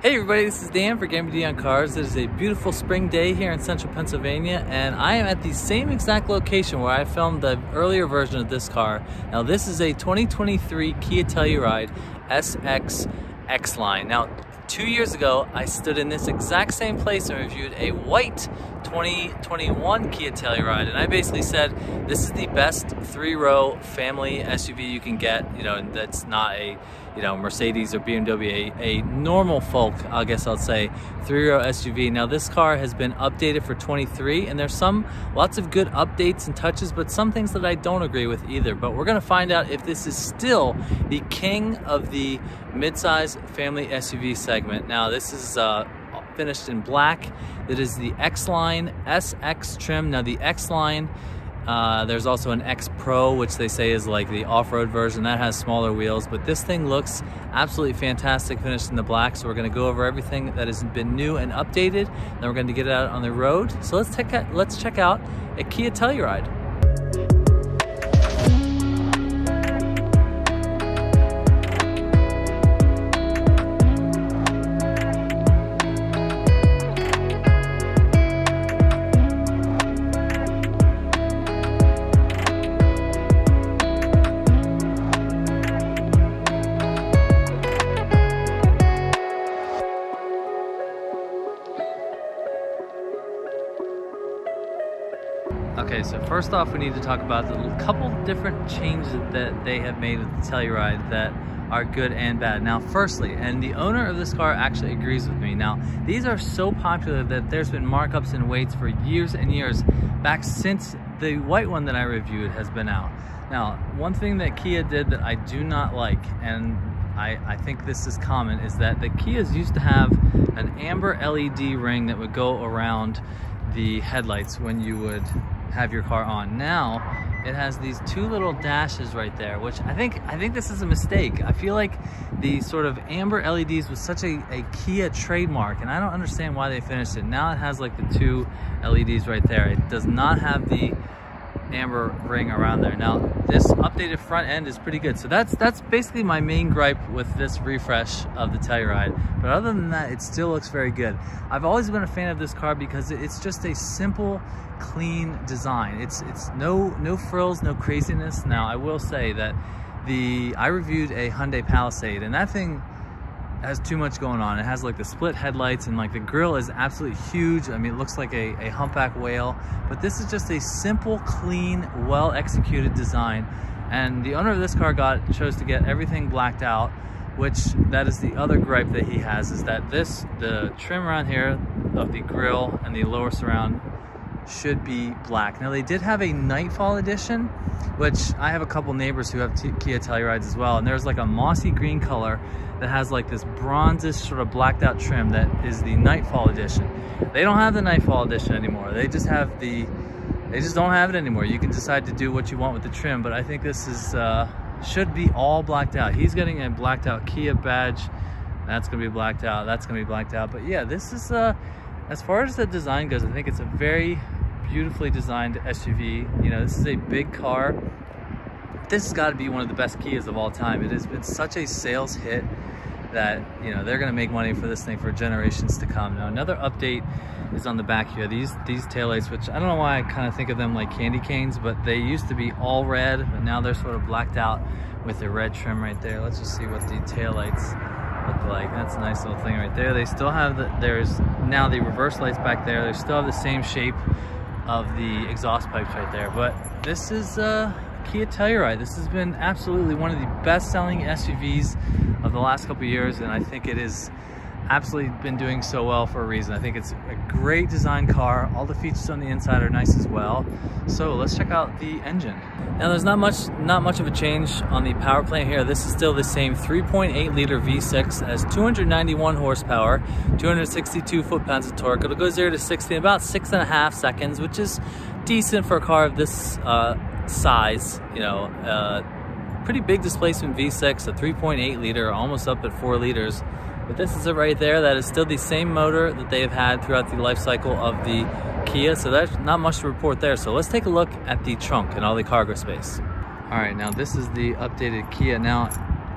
Hey everybody, this is Dan for GemmyD on Cars. It is a beautiful spring day here in central Pennsylvania, and I am at the same exact location where I filmed the earlier version of this car. Now this is a 2023 Kia Telluride SX X-Line. Now 2 years ago, I stood in this exact same place and reviewed a white 2021 Kia Telluride, and I basically said this is the best three-row family SUV you can get. You know, that's not a Mercedes or BMW, a normal folk, I guess I'll say, three-row SUV. Now this car has been updated for 23, and there's lots of good updates and touches, but some things that I don't agree with either. But we're gonna find out if this is still the king of the midsize family SUV segment. Now this is finished in black. It is the X-Line SX trim. Now the X-Line, there's also an X Pro, which they say is like the off-road version that has smaller wheels, but this thing looks absolutely fantastic, finished in the black. So we're going to go over everything that has been new and updated. Then we're going to get it out on the road. So let's check out a Kia Telluride. Okay, so first off, we need to talk about the couple different changes that they have made with the Telluride that are good and bad. Now, firstly, and the owner of this car actually agrees with me. Now, these are so popular that there's been markups and weights for years and years, back since the white one that I reviewed has been out. Now, one thing that Kia did that I do not like, and I think this is common, is that the Kias used to have an amber LED ring that would go around the headlights when you would have your car on. Now it has these two little dashes right there, which I think this is a mistake. I feel like the sort of amber LEDs was such a Kia trademark, and I don't understand why they finished it. Now it has like the two LEDs right there. It does not have the amber ring around there. Now this updated front end is pretty good, so that's basically my main gripe with this refresh of the Telluride. But other than that, it still looks very good. I've always been a fan of this car because it's just a simple, clean design. It's no frills, no craziness. Now I will say that I reviewed a Hyundai Palisade, and that thing has too much going on. It has like the split headlights, and like the grille is absolutely huge. I mean, it looks like a humpback whale, but this is just a simple, clean, well executed design. And the owner of this car chose to get everything blacked out, which that is the other gripe that he has, is that the trim around here of the grille and the lower surround should be black. Now they did have a Nightfall edition, which I have a couple neighbors who have Kia Tellurides as well, and there's like a mossy green color that has like this bronzish sort of blacked out trim that is the Nightfall edition. They don't have the Nightfall edition anymore. They just don't have it anymore. You can decide to do what you want with the trim, but I think this is should be all blacked out. He's getting a blacked out Kia badge. That's gonna be blacked out. That's gonna be blacked out. But yeah, this is as far as the design goes, I think it's a very beautifully designed SUV. You know, this is a big car. This has got to be one of the best Kias of all time. It has been such a sales hit that, you know, they're going to make money for this thing for generations to come. Now, another update is on the back here. These taillights, which I don't know why I kind of think of them like candy canes, but they used to be all red, but now they're sort of blacked out with the red trim right there. Let's just see what the taillights look like. That's a nice little thing right there. They still have there's now the reverse lights back there. They still have the same shape of the exhaust pipes right there. But this is Kia Telluride. This has been absolutely one of the best selling SUVs of the last couple of years, and I think it is absolutely been doing so well for a reason. I think it's a great design car. All the features on the inside are nice as well. So let's check out the engine. Now there's not much of a change on the power plant here. This is still the same 3.8 liter V6, has 291 horsepower, 262 foot-pounds of torque. It'll go 0 to 60 in about 6.5 seconds, which is decent for a car of this size. You know, pretty big displacement V6, a 3.8 liter, almost up at 4 liters. But this is it right there. That is still the same motor that they have had throughout the life cycle of the Kia, so there's not much to report there. So let's take a look at the trunk and all the cargo space. All right, now this is the updated Kia. Now,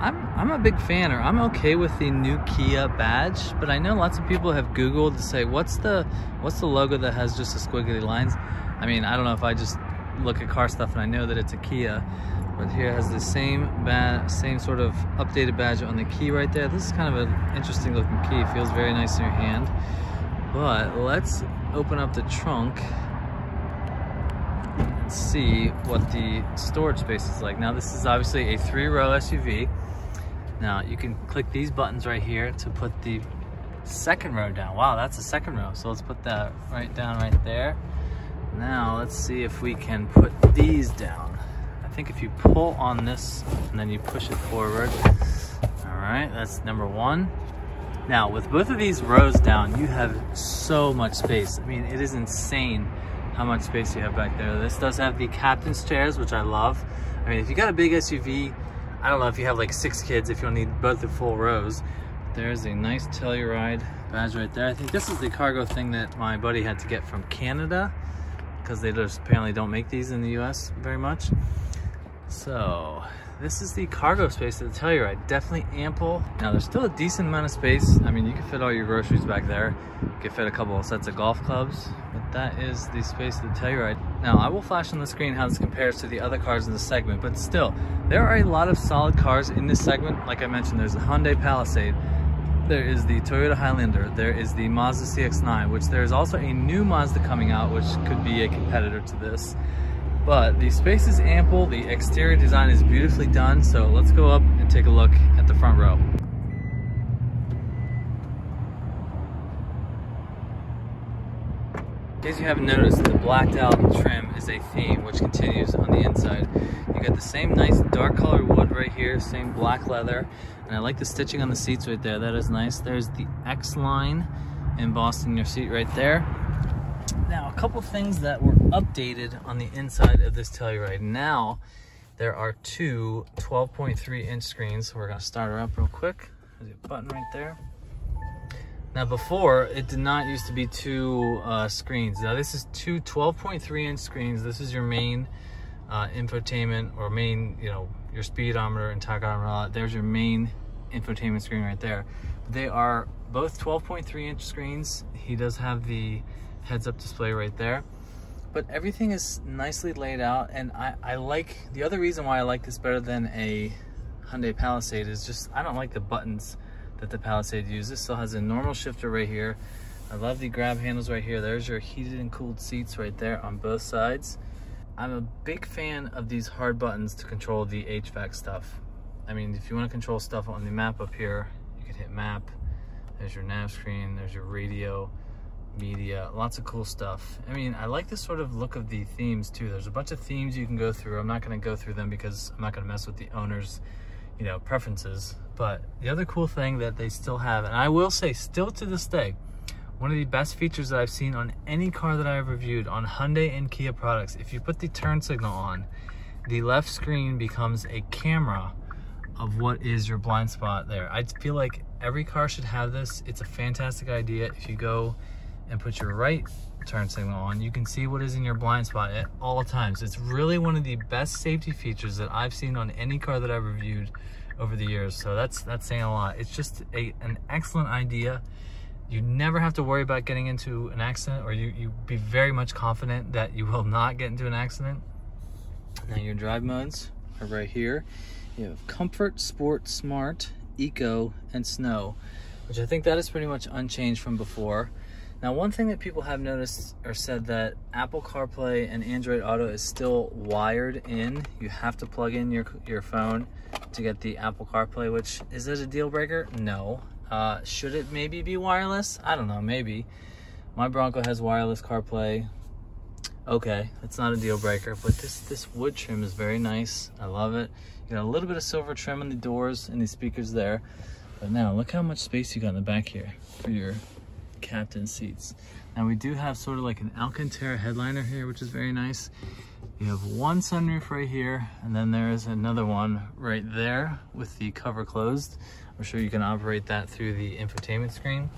I'm a big fan, or I'm okay with the new Kia badge, but I know lots of people have Googled to say, what's the logo that has just the squiggly lines? I mean, I don't know if I just look at car stuff and I know that it's a Kia, but here it has the same sort of updated badge on the key right there. This is kind of an interesting looking key. It feels very nice in your hand. But let's open up the trunk and see what the storage space is like. Now this is obviously a 3-row SUV. Now you can click these buttons right here to put the second row down. Wow, that's a second row. So let's put that right down right there. Now let's see if we can put these down. I think if you pull on this and then you push it forward. All right, that's number 1. Now with both of these rows down, you have so much space. I mean, it is insane how much space you have back there. This does have the captain's chairs, which I love. I mean, if you got a big SUV, I don't know if you have like 6 kids, if you'll need both the full rows. There's a nice Telluride badge right there. I think this is the cargo thing that my buddy had to get from Canada, because they just apparently don't make these in the US very much. So this is the cargo space of the Telluride. Definitely ample. Now there's still a decent amount of space. I mean, you can fit all your groceries back there. You can fit a couple of sets of golf clubs, but that is the space of the Telluride. Now I will flash on the screen how this compares to the other cars in the segment, but still, there are a lot of solid cars in this segment. Like I mentioned, there's the Hyundai Palisade, there is the Toyota Highlander, there is the Mazda CX-9, which there is also a new Mazda coming out, which could be a competitor to this. But the space is ample, the exterior design is beautifully done, so let's go up and take a look at the front row. In case you haven't noticed, the blacked out trim is a theme which continues on the inside. You got the same nice dark colored wood right here, same black leather, and I like the stitching on the seats right there. That is nice. There's the X line embossed in your seat right there. Now, a couple things that were updated on the inside of this Telluride. Now, there are 2 12.3-inch screens. So we're gonna start her up real quick. There's a button right there. Now before, it did not used to be 2 screens. Now this is 2 12.3-inch screens. This is your main infotainment, or main, you know, your speedometer and tachometer. There's your main infotainment screen right there. They are both 12.3-inch screens. He does have the heads-up display right there, but everything is nicely laid out, and I like, the other reason why I like this better than a Hyundai Palisade is just, I don't like the buttons that the Palisade uses. This still has a normal shifter right here. I love the grab handles right here. There's your heated and cooled seats right there on both sides. I'm a big fan of these hard buttons to control the HVAC stuff. I mean, if you want to control stuff on the map up here, you can hit map. There's your nav screen, there's your radio, media, lots of cool stuff. I mean, I like this sort of look of the themes too. There's a bunch of themes you can go through. I'm not going to go through them because I'm not going to mess with the owner's, you know, preferences. But the other cool thing that they still have, and I will say still to this day, one of the best features that I've seen on any car that I've reviewed on Hyundai and Kia products, if you put the turn signal on, the left screen becomes a camera of what is your blind spot there. I feel like every car should have this. It's a fantastic idea. If you go and put your right turn signal on, you can see what is in your blind spot at all times. It's really one of the best safety features that I've seen on any car that I've reviewed over the years. So that's saying a lot. It's just an excellent idea. You never have to worry about getting into an accident, or you be very much confident that you will not get into an accident. Now your drive modes are right here. You have Comfort, Sport, Smart, Eco, and Snow, which I think that is pretty much unchanged from before. Now, one thing that people have noticed or said that Apple CarPlay and Android Auto is still wired in. You have to plug in your phone to get the Apple CarPlay, which, is it a deal breaker? No. Should it maybe be wireless? I don't know, maybe. My Bronco has wireless CarPlay. Okay, it's not a deal breaker, but this wood trim is very nice. I love it. You got a little bit of silver trim on the doors and the speakers there. But now, look how much space you got in the back here for your captain seats. Now we do have sort of like an Alcantara headliner here, which is very nice. You have one sunroof right here, and then there is another one right there with the cover closed. I'm sure you can operate that through the infotainment screen.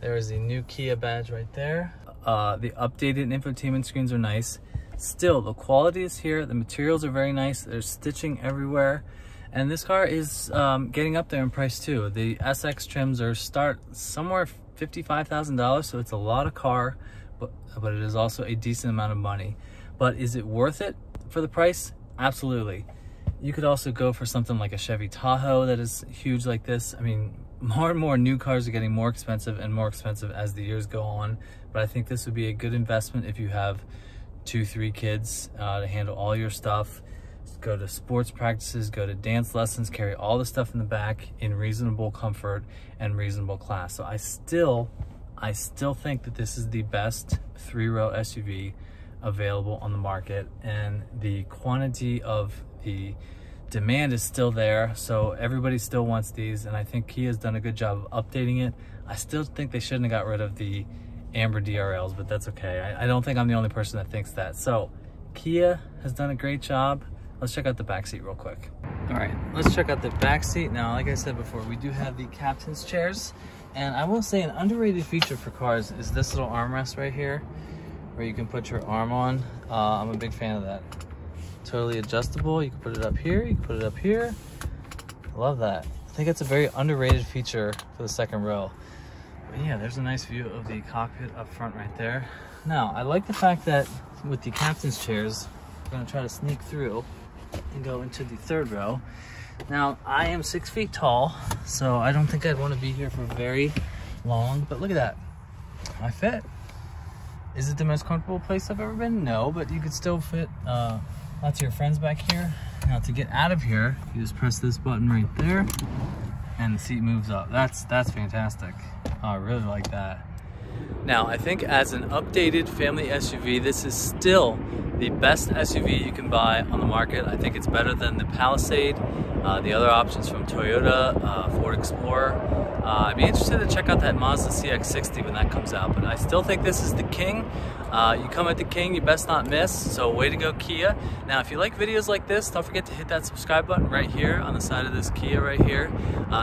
There is the new Kia badge right there. The updated infotainment screens are nice. Still, the quality is here. The materials are very nice. There's stitching everywhere. And this car is getting up there in price too. The SX trims are start somewhere $55,000, so it's a lot of car, but it is also a decent amount of money. But is it worth it for the price? Absolutely. You could also go for something like a Chevy Tahoe that is huge like this. I mean, more and more new cars are getting more expensive and more expensive as the years go on, but I think this would be a good investment if you have 2-3 kids to handle all your stuff. Go to sports practices, go to dance lessons, carry all the stuff in the back in reasonable comfort and reasonable class. So I still think that this is the best 3-row SUV available on the market, and the quantity of the demand is still there, so everybody still wants these, and I think Kia's done a good job of updating it. I still think they shouldn't have got rid of the amber DRLs, but that's okay. I don't think I'm the only person that thinks that. So Kia has done a great job. Let's check out the back seat real quick. All right, let's check out the back seat. Now, like I said before, we do have the captain's chairs, and I will say an underrated feature for cars is this little armrest right here, where you can put your arm on. I'm a big fan of that. Totally adjustable. You can put it up here, you can put it up here. Love that. I think it's a very underrated feature for the second row. But yeah, there's a nice view of the cockpit up front right there. Now, I like the fact that with the captain's chairs, we're gonna try to sneak through and go into the third row. Now, I am 6 feet tall, so I don't think I'd want to be here for very long, but look at that. I fit. Is it the most comfortable place I've ever been? No, but you could still fit lots of your friends back here. Now, to get out of here, you just press this button right there, and the seat moves up. That's fantastic. Oh, I really like that. Now, I think as an updated family SUV, this is still the best SUV you can buy on the market. I think it's better than the Palisade, the other options from Toyota, Ford Explorer. I'd be interested to check out that Mazda CX-60 when that comes out, but I still think this is the king. You come at the king, you best not miss, so way to go, Kia. Now, if you like videos like this, don't forget to hit that subscribe button right here on the side of this Kia right here.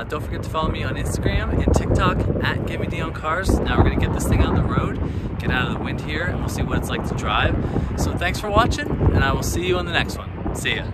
Don't forget to follow me on Instagram and TikTok at GemmyD on Cars. Now we're gonna get this thing out on the road, get out of the wind here, and we'll see what it's like to drive. So thanks for watching, and I will see you on the next one. See ya.